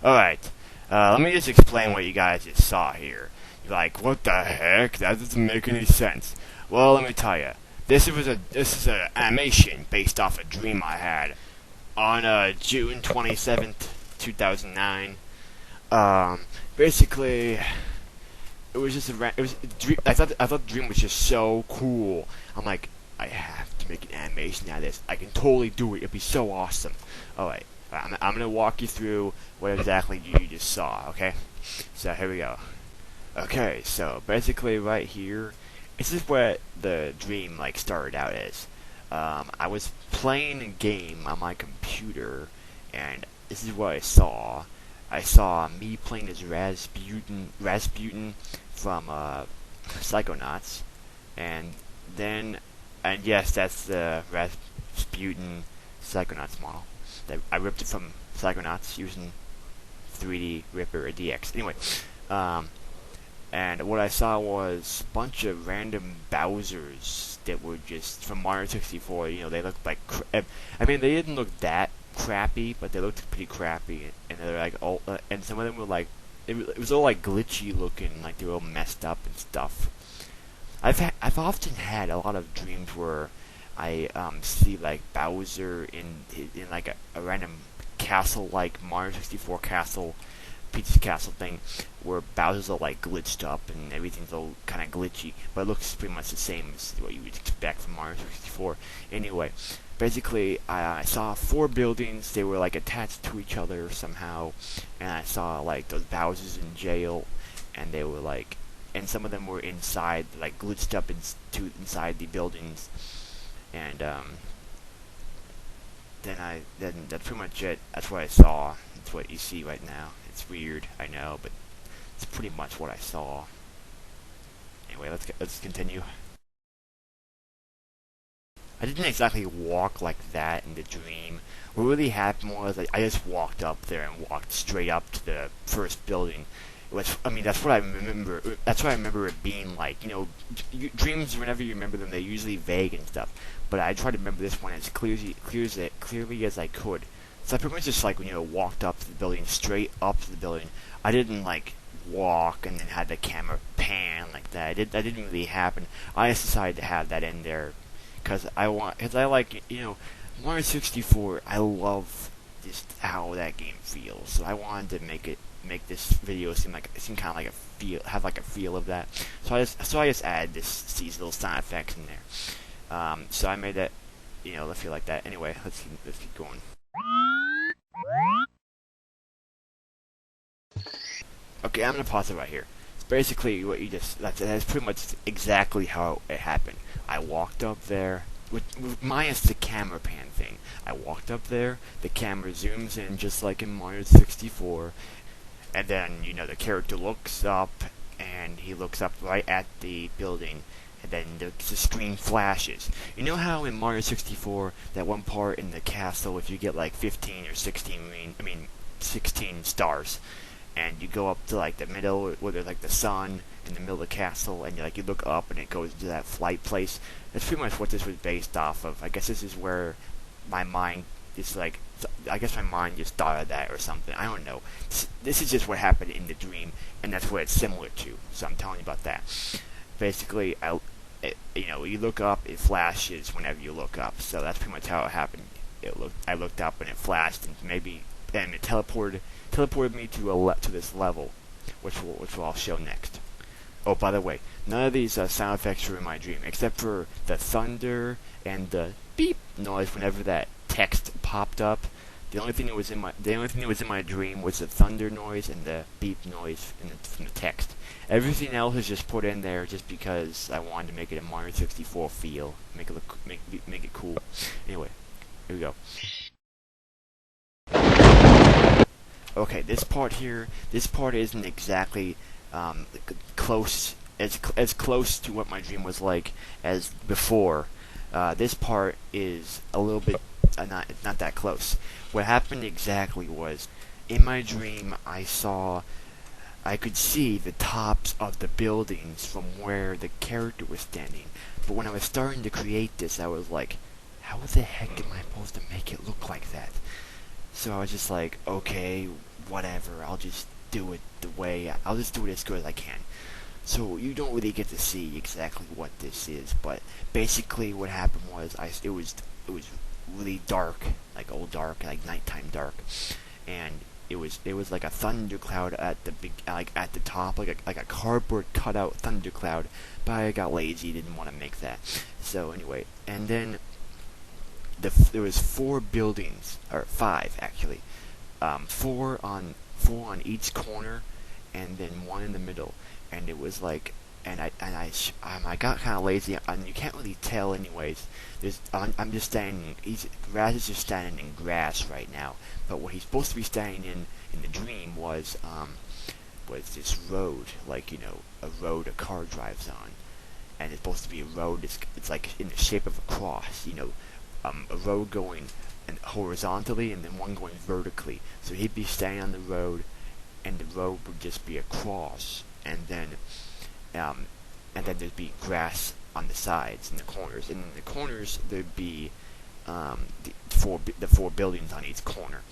Alright, let me just explain what you guys just saw here. You're like, what the heck? That doesn't make any sense. Well, let me tell you. This is a animation based off a dream I had on June 27th, 2009. Basically, it was just a dream. I thought the dream was just so cool. I'm like, I have to make an animation out of this. I can totally do it. It'd be so awesome. Alright, I'm gonna walk you through what exactly you just saw, okay? So here we go. Okay, so basically right here, this is what the dream like started out as. I was playing a game on my computer, and this is what I saw. I saw me playing as Rasputin from Psychonauts, and yes, that's the Rasputin Psychonauts model. I ripped it from Psychonauts using 3D Ripper or DX. Anyway, and what I saw was a bunch of random Bowsers that were just from Mario 64. You know, they looked like I mean, they didn't look that crappy, but they looked pretty crappy, and they're like all, and some of them were like it was all like glitchy looking, like they were all messed up and stuff. I've often had a lot of dreams where I see like Bowser in like a random castle, like Mario 64 castle, Peach's castle thing, where Bowser's all like glitched up and everything's all kind of glitchy, but it looks pretty much the same as what you would expect from Mario 64. Anyway, basically I saw 4 buildings. They were like attached to each other somehow, and I saw like those Bowsers in jail, and they were like, and some of them were inside, like glitched up inside the buildings, and then that's pretty much it. That's what I saw. That's what you see right now. It's weird, I know, but it's pretty much what I saw. Anyway, let's continue. I didn't exactly walk like that in the dream. What really happened was I just walked up there and walked straight up to the first building. That's what I remember. That's what I remember it being like. You know, dreams, whenever you remember them, they're usually vague and stuff. But I tried to remember this one as clearly as I could. So I pretty much just like, you know, walked up to the building, straight up to the building. I didn't like walk and then had the camera pan like that. That didn't really happen. I just decided to have that in there because I like, you know, Mario 64. I love just how that game feels. So I wanted to make this video seem kind of like have like a feel of that. So I just added these little sound effects in there. So I made that, you know, feel like that. Anyway, let's keep going. Okay, I'm gonna pause it right here. It's basically what you that's pretty much exactly how it happened. I walked up there with minus the camera pan thing. I walked up there, the camera zooms in just like in Mario 64, and then, you know, the character looks up, and he looks up right at the building, and then the screen flashes. You know how in Mario 64, that one part in the castle, if you get like 15 or 16, 16 stars, and you go up to like the middle, where there's like the sun in the middle of the castle, and you look up and it goes to that flight place. That's pretty much what this was based off of. I guess this is where my mind is like, I guess my mind just thought of that or something. I don't know. This is just what happened in the dream, and that's what it's similar to. So I'm telling you about that. Basically, you know, you look up, it flashes whenever you look up. So that's pretty much how it happened. I looked up and it flashed, and it teleported me to this level, which I'll show next. Oh, by the way, none of these sound effects were in my dream, except for the thunder and the beep noise whenever that text popped up. The only thing that was in my dream was the thunder noise and the beep noise from the text. Everything else is just put in there just because I wanted to make it a Mario 64 feel, make it cool. Anyway, here we go. Okay, this part isn't exactly close as close to what my dream was like as before. This part is a little bit not that close. What happened exactly was, in my dream, I could see the tops of the buildings from where the character was standing. But when I was starting to create this, I was like, how the heck am I supposed to make it look like that? So I was just like, okay, whatever. I'll just do it as good as I can. So you don't really get to see exactly what this is, but basically what happened was it was really dark, like old dark, like nighttime dark, and it was like a thundercloud at the big, like at the top, like a cardboard cutout thundercloud. But I got lazy, didn't want to make that. So anyway, and then there was four buildings, or five actually, four on each corner, and then one in the middle, and it was like, I got kind of lazy, and you can't really tell anyways. I'm just standing. Raz is just standing in grass right now, but what he's supposed to be standing in the dream was this road, like a road a car drives on, and it's supposed to be a road. It's like in the shape of a cross, a road going horizontally and then one going vertically. So he'd be standing on the road, and the road would just be a cross, um, and then there'd be grass on the sides and the corners, and in the corners there'd be the four buildings on each corner,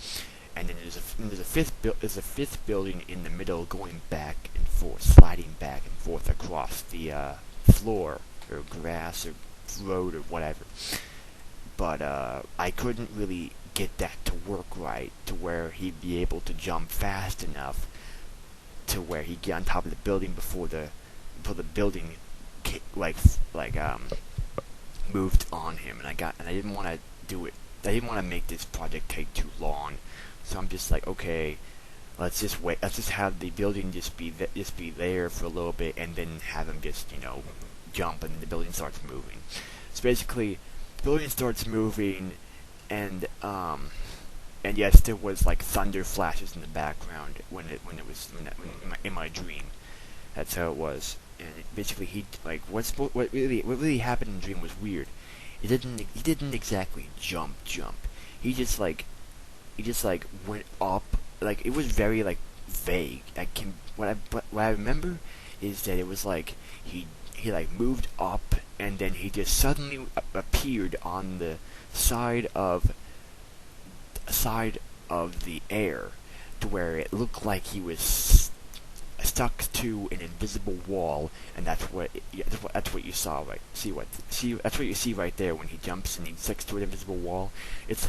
and then there's a fifth building in the middle going back and forth, sliding back and forth across the floor or grass or road or whatever. But I couldn't really get that to work right to where he'd be able to jump fast enough to where he'd get on top of the building before the building moved on him, and I didn't want to do it. I didn't want to make this project take too long, so I'm just like, okay, let's just wait. Let's just have the building just be there for a little bit, and then have him just jump, and the building starts moving. So basically, the building starts moving, and yes, there was like thunder flashes in the background when in my dream. That's how it was. And basically, what really happened in the dream was weird. He didn't exactly jump. He just went up. Like, it was very like vague. What I remember is that it was like he like moved up, and then he just suddenly appeared on the side of the air, to where it looked like he was stuck to an invisible wall, and that's what you saw, right? That's what you see right there when he jumps and he sticks to an invisible wall. It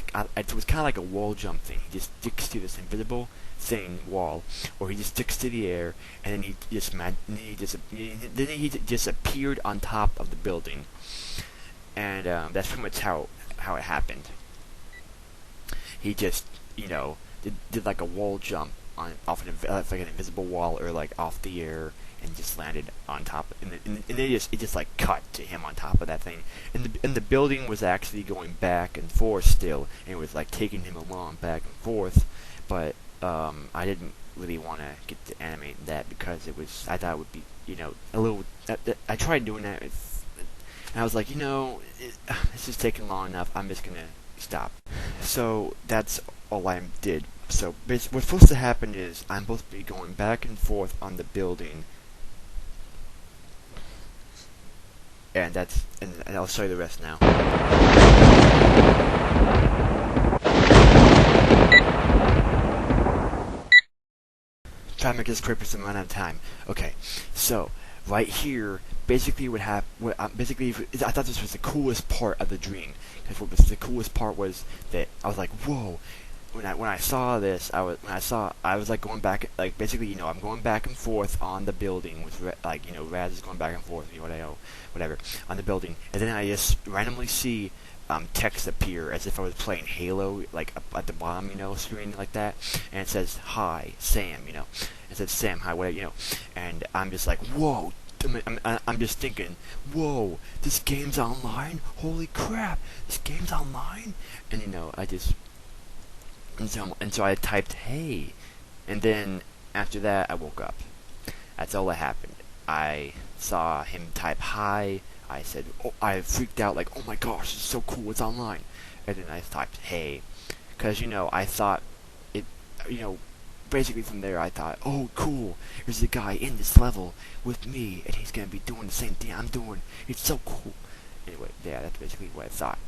was kind of like a wall jump thing. He just sticks to this invisible wall, or he just sticks to the air, and then he just appeared on top of the building, and that's pretty much how it happened. He just did like a wall jump off like an invisible wall, or like off the air, and just landed on top, and then it just like cut to him on top of that thing, and the building was actually going back and forth still, and it was like taking him along back and forth, but I didn't really want to get to animate that because I thought it would be a little. I tried doing that, and I was like, it's just taking long enough. I'm just gonna stop. So that's all I did. So what's supposed to happen is I'm supposed to be going back and forth on the building, and I'll show you the rest now. Try to make this quick for some amount of time. Okay, so right here, basically what happened. I thought this was the coolest part of the dream, because what was the coolest part was that I was like, whoa. When I saw this, I was like going back, like basically, I'm going back and forth on the building with Raz is going back and forth, whatever, on the building, and then I just randomly see text appear as if I was playing Halo, like at the bottom, screen like that, and it says, "Hi, Sam," it says, "Sam, hi," whatever, and I'm just like, whoa. I'm just thinking, whoa, this game's online? Holy crap, this game's online? And I just. And so I typed, "Hey," and then after that I woke up. That's all that happened. I saw him type "hi." I said, "Oh," I freaked out, like, "Oh my gosh, it's so cool, it's online." And then I typed "hey," because I thought it, basically from there I thought, "Oh, cool, there's a guy in this level with me, and he's gonna be doing the same thing I'm doing. It's so cool." Anyway, yeah, that's basically what I thought.